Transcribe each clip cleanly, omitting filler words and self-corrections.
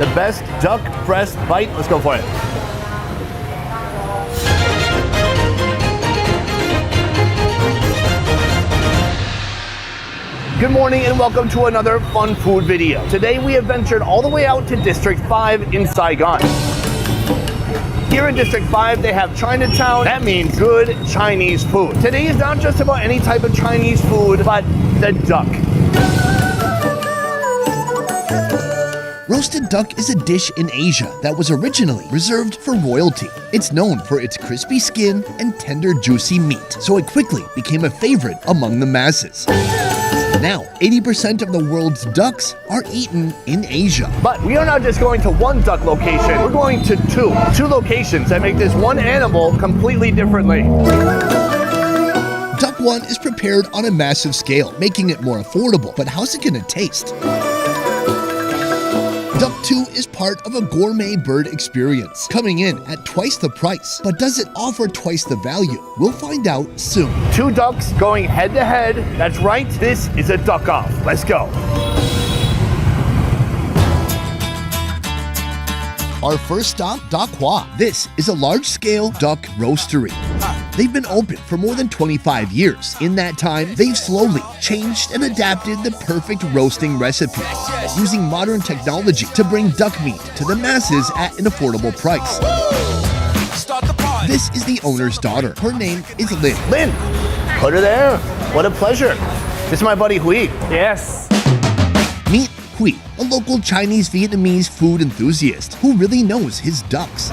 the best duck breast bite. Let's go for it. Good morning and welcome to another fun food video. Today we have ventured all the way out to District 5 in Saigon. Here in District 5 they have Chinatown. That means good Chinese food. Today is not just about any type of Chinese food, but the duck. Roasted duck is a dish in Asia that was originally reserved for royalty. It's known for its crispy skin and tender, juicy meat, so it quickly became a favorite among the masses. Now, 80% of the world's ducks are eaten in Asia. But we are not just going to one duck location, we're going to two locations that make this one animal completely differently. Duck 1 is prepared on a massive scale, making it more affordable. But how's it gonna taste? Duck 2 is part of a gourmet bird experience, coming in at twice the price. But does it offer twice the value? We'll find out soon. Two ducks going head to head. That's right, this is a duck off. Let's go. Our first stop, Dak Hua. This is a large-scale duck roastery. They've been open for more than 25 years. In that time, they've slowly changed and adapted the perfect roasting recipe, using modern technology to bring duck meat to the masses at an affordable price. This is the owner's daughter. Her name is Lin. Lin, put her there. What a pleasure. This is my buddy Hui. Yes. Meet Hui, a local Chinese-Vietnamese food enthusiast who really knows his ducks.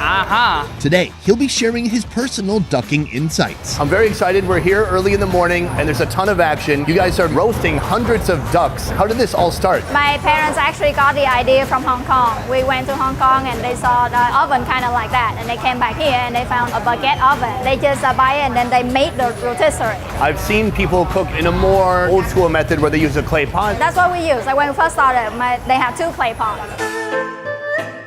Today, he'll be sharing his personal ducking insights. I'm very excited. We're here early in the morning and there's a ton of action. You guys are roasting hundreds of ducks. How did this all start? My parents actually got the idea from Hong Kong. We went to Hong Kong and they saw the oven kind of like that, and they came back here and they found a baguette oven. They just buy it and then they made the rotisserie. I've seen people cook in a more old school method where they use a clay pot. That's what we use. Like when we first started, they have two clay pots.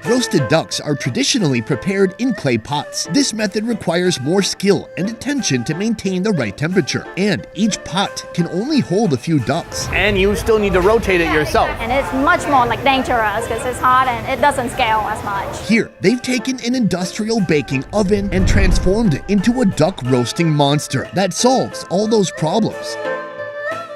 Roasted ducks are traditionally prepared in clay pots. This method requires more skill and attention to maintain the right temperature, and each pot can only hold a few ducks. And you still need to rotate it yourself. And it's much more like dangerous because it's hot and it doesn't scale as much. Here, they've taken an industrial baking oven and transformed it into a duck roasting monster that solves all those problems.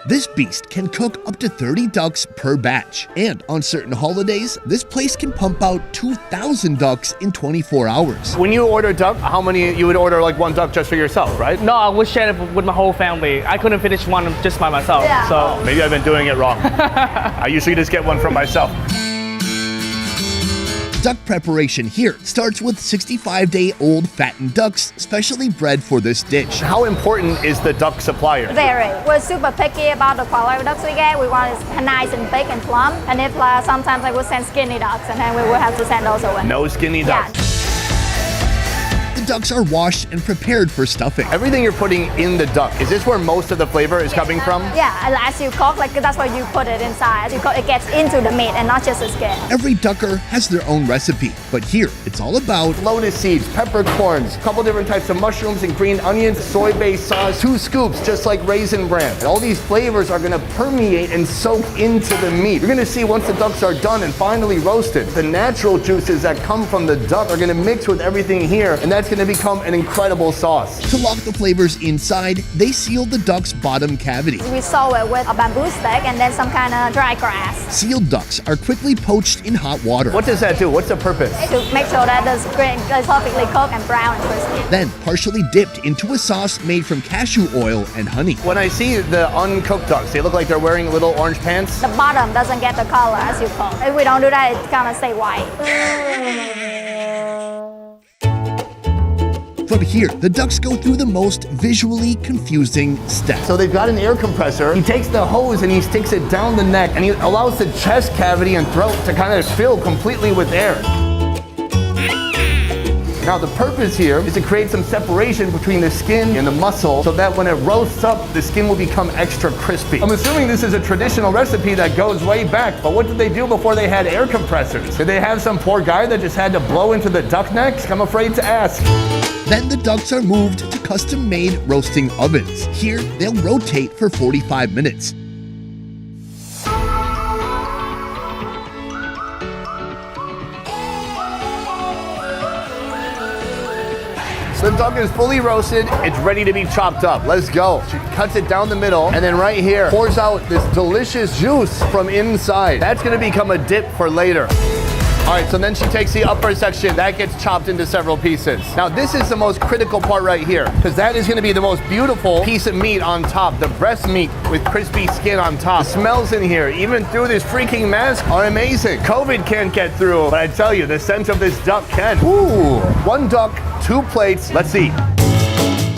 This beast can cook up to 30 ducks per batch, and on certain holidays, this place can pump out 2,000 ducks in 24 hours. When you order duck, how many you would order? Like one duck just for yourself, right? No, I would share it with my whole family. I couldn't finish one just by myself. Yeah. So Maybe I've been doing it wrong. I usually just get one from myself. Duck preparation here starts with 65-day-old fattened ducks, specially bred for this dish. How important is the duck supplier? Very. We're super picky about the quality of ducks we get. We want it nice and big and plump. And if sometimes I would send skinny ducks, and then we will have to send those away. No skinny ducks. Yeah. The ducks are washed and prepared for stuffing. Everything you're putting in the duck, is this where most of the flavor is coming from? Yeah, and as you cook, like that's where you put it inside. As you cook, it gets into the meat and not just the skin. Every ducker has their own recipe, but here it's all about Lotus seeds, peppercorns, a couple different types of mushrooms and green onions, soy-based sauce, 2 scoops, just like Raisin Bran. And all these flavors are gonna permeate and soak into the meat. You're gonna see once the ducks are done and finally roasted, the natural juices that come from the duck are gonna mix with everything here, and that's gonna become an incredible sauce. to lock the flavors inside. They seal the duck's bottom cavity. We sew it with a bamboo stick and then some kind of dry grass Sealed ducks are quickly poached in hot water. What does that do? What's the purpose? to make sure that the skin is perfectly cooked and brown and crispy. Then partially dipped into a sauce made from cashew oil and honey. When I see the uncooked ducks, they look like they're wearing little orange pants. The bottom doesn't get the color as you cook. If we don't do that, it's gonna stay white. From here, the ducks go through the most visually confusing steps. So they've got an air compressor. He takes the hose and he sticks it down the neck, and he allows the chest cavity and throat to kind of fill completely with air. Now the purpose here is to create some separation between the skin and the muscle so that when it roasts up, the skin will become extra crispy. I'm assuming this is a traditional recipe that goes way back, but what did they do before they had air compressors? Did they have some poor guy that just had to blow into the duck necks? I'm afraid to ask. Then the ducks are moved to custom-made roasting ovens. Here, they'll rotate for 45 minutes. The duck is fully roasted. It's ready to be chopped up. Let's go. She cuts it down the middle, and then right here pours out this delicious juice from inside. That's gonna become a dip for later. All right, so then she takes the upper section. That gets chopped into several pieces. Now, this is the most critical part right here, because that is gonna be the most beautiful piece of meat on top. The breast meat with crispy skin on top. The smells in here, even through this freaking mask, are amazing. COVID can't get through, but I tell you, the scent of this duck can. Ooh, one duck, 2 plates. Let's see.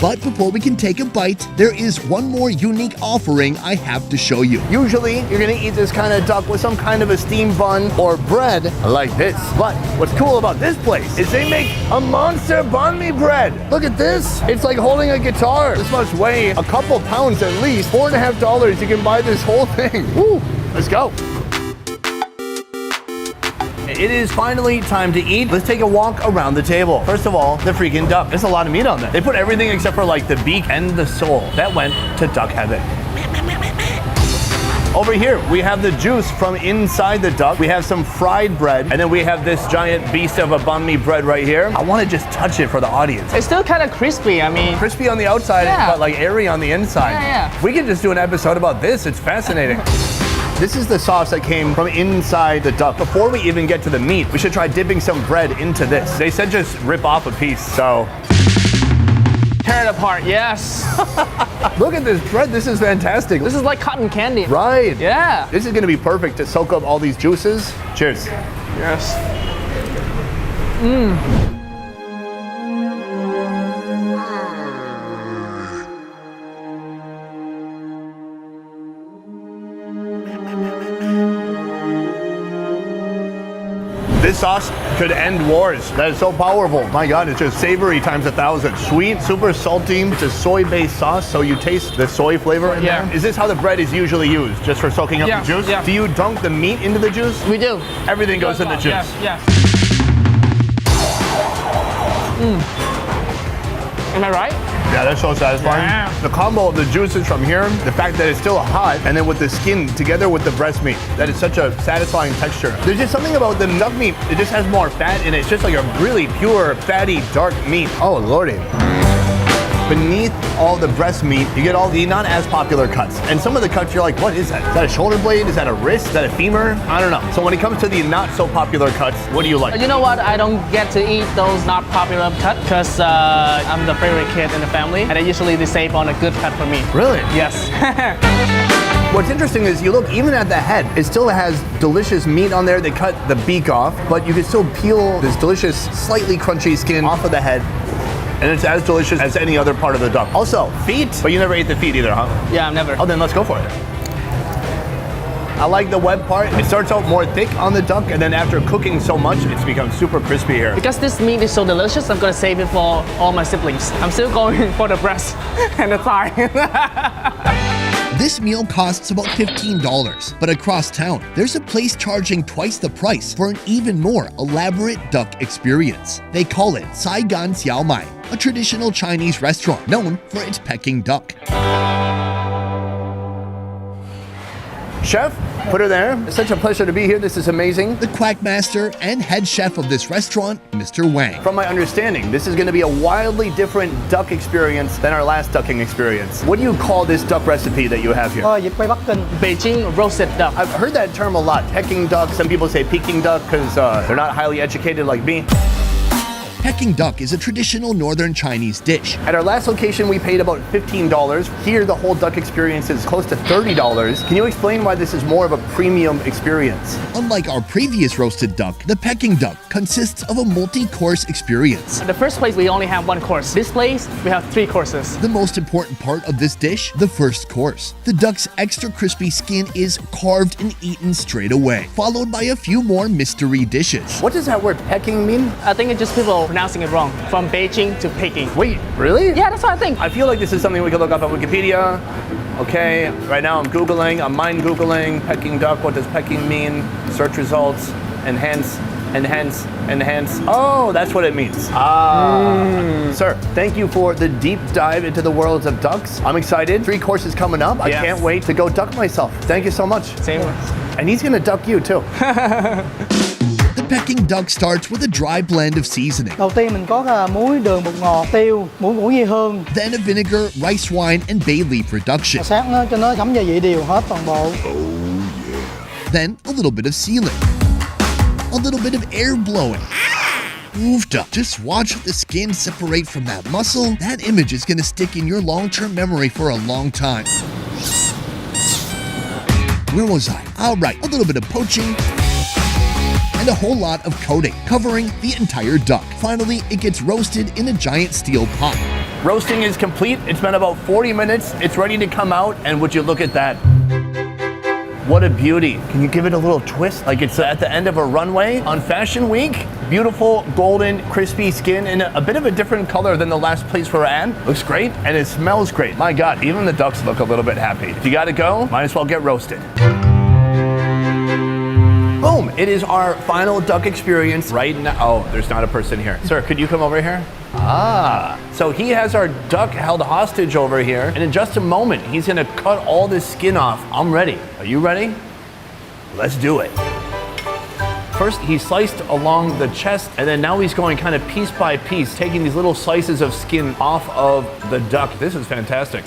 But before we can take a bite, there is one more unique offering I have to show you. Usually, you're gonna eat this kind of duck with some kind of a steamed bun or bread like this. But what's cool about this place is they make a monster banh mi bread. Look at this. It's like holding a guitar. This must weigh a couple pounds at least. $4.50, you can buy this whole thing. Woo, let's go. It is finally time to eat. Let's take a walk around the table. First of all, the freaking duck. There's a lot of meat on there. They put everything except for like the beak and the soul. That went to duck heaven. Over here, we have the juice from inside the duck. We have some fried bread, and then we have this giant beast of a banh mi bread right here. I want to just touch it for the audience. It's still kind of crispy. I mean, Crispy on the outside, Yeah. but like airy on the inside. Yeah. We can just do an episode about this. It's fascinating. This is the sauce that came from inside the duck. Before we even get to the meat, we should try dipping some bread into this. They said just rip off a piece, so. tear it apart. Yes. Look at this bread. This is fantastic. This is like cotton candy. Right. Yeah. This is gonna be perfect to soak up all these juices. Cheers. Yes. This sauce could end wars. That is so powerful. My God, it's just savory times 1,000. Sweet, super salty. It's a soy-based sauce, so you taste the soy flavor in Yeah. there. Is this how the bread is usually used, just for soaking up Yeah, the juice? yeah. Do you dunk the meat into the juice? We do. Everything goes in the juice. Yes, yes. Am I right? Yeah, that's so satisfying. Yeah. The combo of the juices from here, the fact that it's still hot, and then with the skin together with the breast meat, that is such a satisfying texture. There's just something about the duck meat, it just has more fat in it. It's just like a really pure, fatty, dark meat. Oh, lordy. Beneath all the breast meat, you get all the not as popular cuts. And some of the cuts, you're like, what is that? Is that a shoulder blade? Is that a wrist? Is that a femur? I don't know. So when it comes to the not so popular cuts, what do you like? You know what? I don't get to eat those not popular cut because I'm the favorite kid in the family, and I usually they save on a good cut for me. Really? Yes. What's interesting is you look even at the head, it still has delicious meat on there. They cut the beak off, but you can still peel this delicious, slightly crunchy skin off of the head. And it's as delicious as any other part of the duck. Also, feet, but you never ate the feet either, huh? Yeah, I've never. Oh, then let's go for it. I like the web part. It starts out more thick on the duck, and then after cooking so much, it's become super crispy here. Because this meat is so delicious, I'm gonna save it for all my siblings. I'm still going for the breast and the thigh. This meal costs about $15, but across town, there's a place charging twice the price for an even more elaborate duck experience. They call it Saigon Xiao Mai, a traditional Chinese restaurant known for its Peking duck. Chef, put her there. It's such a pleasure to be here. This is amazing. The Quackmaster and head chef of this restaurant, Mr. Wang. From my understanding, this is going to be a wildly different duck experience than our last ducking experience. What do you call this duck recipe that you have here? Vịt quay Bắc Kinh. Beijing roasted duck. I've heard that term a lot. Peking duck. Some people say Peking duck because they're not highly educated like me. Peking duck is a traditional northern Chinese dish. At our last location, we paid about $15. Here, the whole duck experience is close to $30. Can you explain why this is more of a premium experience? Unlike our previous roasted duck, the Peking duck consists of a multi-course experience. The first place we only have one course. This place we have 3 courses. The most important part of this dish, the first course. The duck's extra crispy skin is carved and eaten straight away, followed by a few more mystery dishes. What does that word Peking mean? I think it's just people pronouncing it wrong. From Beijing to Peking. Wait, really? Yeah, that's what I think. I feel like this is something we could look up on Wikipedia. Okay, right now I'm Googling, I'm mind Googling Peking duck. What does Peking mean? Search results, enhance. Oh, that's what it means. Sir, thank you for the deep dive into the worlds of ducks. I'm excited. 3 courses coming up. I Yes. can't wait to go duck myself. Thank you so much. Same. And he's gonna duck you too. The Peking duck starts with a dry blend of seasoning, Đầu tiên mình có muối, đường, bột ngọt, tiêu, muối ngũ vị hương. then a vinegar, rice wine, and bay leaf reduction, Sát nó cho nó thấm gia vị đều hết toàn bộ. then a little bit of sealing, a little bit of air blowing. Oofed up. Just watch the skin separate from that muscle. That image is gonna stick in your long-term memory for a long time. Where was I? All right, a little bit of poaching and a whole lot of coating, covering the entire duck. Finally, it gets roasted in a giant steel pot. Roasting is complete. It's been about 40 minutes. It's ready to come out, and would you look at that? What a beauty. Can you give it a little twist? Like it's at the end of a runway on Fashion Week. Beautiful, golden, crispy skin in a bit of a different color than the last place we were at. Looks great, and it smells great. My God, even the ducks look a little bit happy. If you gotta go, might as well get roasted. Boom, it is our final duck experience right now. Oh, there's not a person here. Sir, could you come over here? Ah, so he has our duck held hostage over here, and in just a moment, he's gonna cut all this skin off. I'm ready. Are you ready? Let's do it. First, he sliced along the chest, and then now he's going kind of piece by piece, taking these little slices of skin off of the duck. This is fantastic.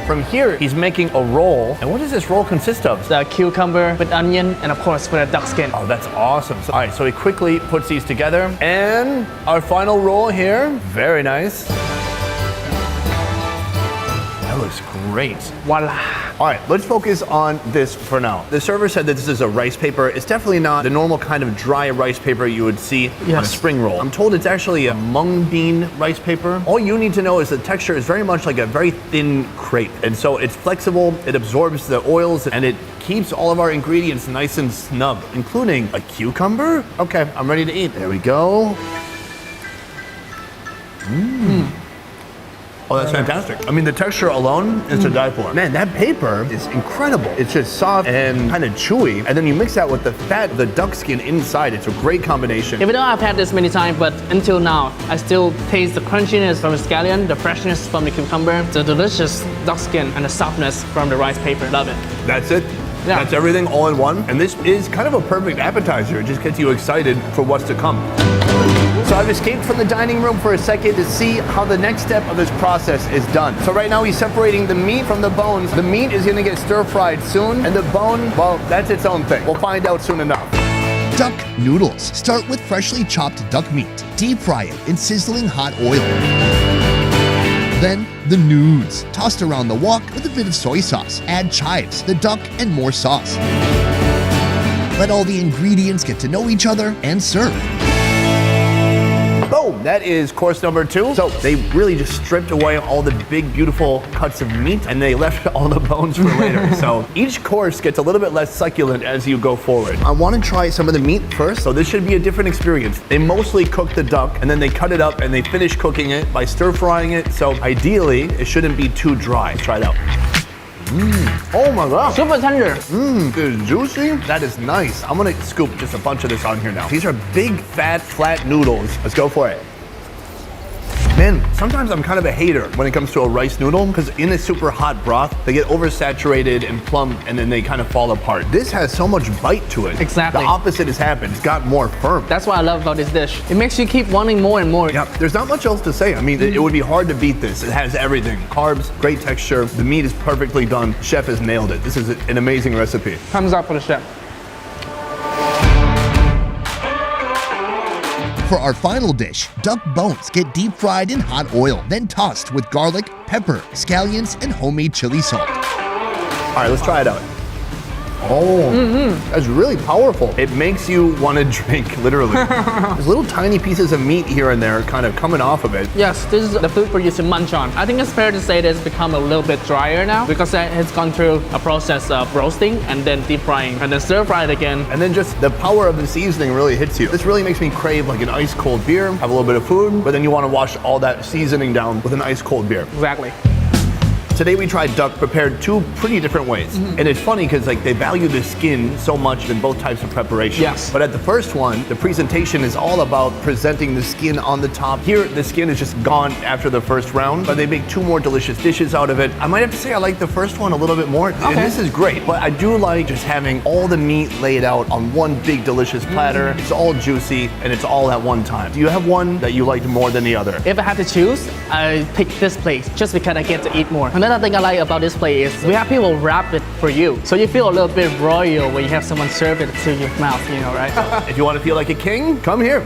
From here, he's making a roll. And what does this roll consist of? The cucumber with onion and of course with a duck skin. Oh, that's awesome. So, all right, so he quickly puts these together. And our final roll here. Very nice. That looks great. Voila. All right, let's focus on this for now. The server said that this is a rice paper. It's definitely not the normal kind of dry rice paper you would see on a Yes. spring roll. I'm told it's actually a mung bean rice paper. All you need to know is the texture is very much like a very thin crepe. And so it's flexible, it absorbs the oils, and it keeps all of our ingredients nice and snug, including a cucumber. Okay, I'm ready to eat. There we go. Oh, that's fantastic. I mean, the texture alone is to die for. Man, that paper is incredible. It's just soft and kind of chewy. And then you mix that with the fat, the duck skin inside. It's a great combination. Even though I've had this many times, but until now, I still taste the crunchiness from the scallion, the freshness from the cucumber, the delicious duck skin, and the softness from the rice paper. Love it. That's it. Yeah. That's everything all in one. And this is kind of a perfect appetizer. It just gets you excited for what's to come. So I've escaped from the dining room for a second to see how the next step of this process is done. So right now he's separating the meat from the bones. The meat is gonna get stir fried soon, and the bone, well, that's its own thing. We'll find out soon enough. Duck noodles. Start with freshly chopped duck meat. Deep fry it in sizzling hot oil. Then the nudes, tossed around the wok with a bit of soy sauce. Add chives, the duck, and more sauce. Let all the ingredients get to know each other and serve. Boom, that is course number 2. So they really just stripped away all the big, beautiful cuts of meat, and they left all the bones for later. So each course gets a little bit less succulent as you go forward. I want to try some of the meat first, so this should be a different experience. They mostly cook the duck, and then they cut it up, and they finish cooking it by stir-frying it. So ideally, it shouldn't be too dry. Try it out. Oh my God. Super tender. It's juicy. That is nice. I'm gonna scoop just a bunch of this on here now. These are big, fat, flat noodles. Let's go for it. Man, sometimes I'm kind of a hater when it comes to a rice noodle because in a super hot broth, they get oversaturated and plump and then they kind of fall apart. This has so much bite to it. Exactly. The opposite has happened. It's got more firm. That's what I love about this dish. It makes you keep wanting more and more. Yeah, there's not much else to say. I mean, it would be hard to beat this. It has everything. Carbs, great texture. The meat is perfectly done. Chef has nailed it. This is an amazing recipe. Thumbs up for the chef. For our final dish, duck bones get deep fried in hot oil, then tossed with garlic, pepper, scallions, and homemade chili salt. All right, let's try it out. Oh, that's really powerful. It makes you want to drink, literally. There's little tiny pieces of meat here and there kind of coming off of it. Yes, this is the food for you to munch on. I think it's fair to say that it's become a little bit drier now because it has gone through a process of roasting and then deep frying and then stir fried again. And then just the power of the seasoning really hits you. This really makes me crave like an ice cold beer, have a little bit of food, but then you want to wash all that seasoning down with an ice cold beer. Exactly. Today we tried duck prepared two pretty different ways. And it's funny because like they value the skin so much in both types of preparation. Yes. But at the first one, the presentation is all about presenting the skin on the top. Here, the skin is just gone after the first round, but they make two more delicious dishes out of it. I might have to say I like the first one a little bit more. And this is great, but I do like just having all the meat laid out on one big delicious platter. It's all juicy and it's all at one time. Do you have one that you liked more than the other? If I had to choose, I pick this place just because I get to eat more. Another thing I like about this place is we have people wrap it for you. So you feel a little bit royal when you have someone serve it to your mouth, you know, right? If you want to feel like a king, come here.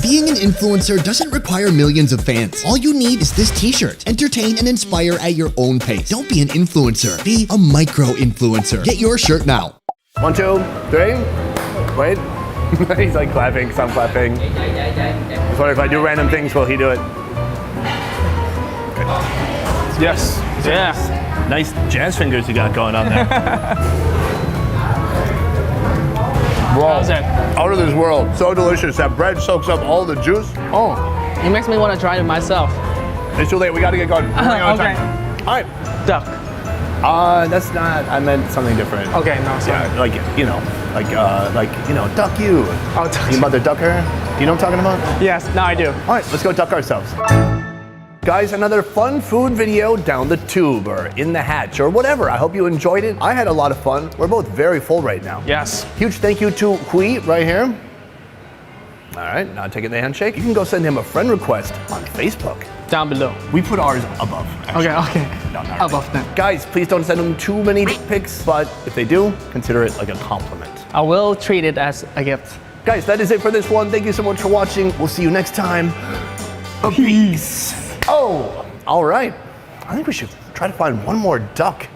Being an influencer doesn't require millions of fans. All you need is this t-shirt. Entertain and inspire at your own pace. Don't be an influencer. Be a micro-influencer. Get your shirt now. 1, 2, 3. Wait. He's like clapping, because I'm clapping. I was wondering if I do random things, will he do it? Yes. Yeah. Nice jazz fingers you got going on there. Wow. How's it? Out of this world. So delicious. That bread soaks up all the juice. Oh, it makes me want to try it myself. It's too late. We got to get going. We're running out of Okay. time. All right. Duck. That's not. I meant something different. Okay, no, sorry. Yeah, like duck you. Oh, duck. You mother ducker. Do you know what I'm talking about? Yes, now I do. All right, let's go duck ourselves. Guys, another fun food video down the tube or in the hatch or whatever. I hope you enjoyed it. I had a lot of fun. We're both very full right now. Yes. Huge thank you to Hui right here. All right, now taking the handshake. You can go send him a friend request on Facebook. Down below. We put ours above, actually. Okay. No, not Above really. them. Guys, please don't send them too many dick pics, but if they do, consider it like a compliment. I will treat it as a gift. Guys, that is it for this one. Thank you so much for watching. We'll see you next time. Peace. Oh, all right. I think we should try to find one more duck.